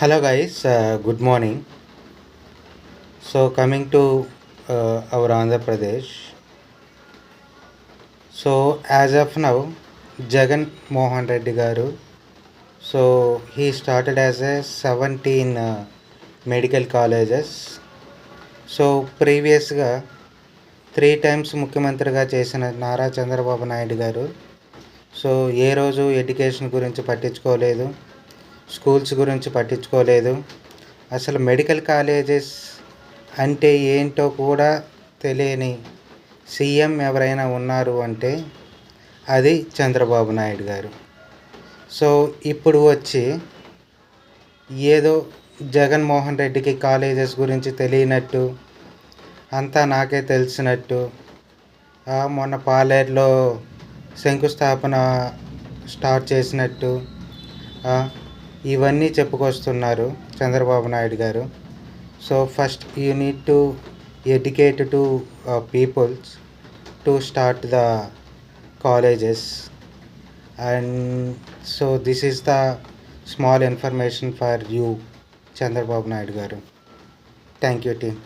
Hello guys, good morning. So coming to our Andhra Pradesh. So as of now, Jagan Mohan Reddy garu. So he started as a 17 medical colleges. So ప్రీవియస్గా 3 times ముఖ్యమంత్రిగా చేసిన Nara Chandrababu Naidu garu so ఏ రోజు education గురించి పట్టించుకోలేదు, schools గురించి పట్టించుకోలేదు. అసలు medical colleges అంటే ఏంటో కూడా తెలియని సీఎం ఎవరైనా ఉన్నారు అంటే అది చంద్రబాబు నాయుడు గారు. సో ఇప్పుడు వచ్చి ఏదో జగన్మోహన్ రెడ్డికి కాలేజెస్ గురించి తెలియనట్టు, అంతా నాకే తెలిసినట్టు, మొన్న పాలేరులో శంకుస్థాపన స్టార్ట్ చేసినట్టు ఇవన్నీ చెప్పుకొస్తున్నారు Chandrababu Naidu garu. So first you need to educate to peoples to start the colleges. And so this is the small information for you Chandrababu Naidu garu. Thank you team.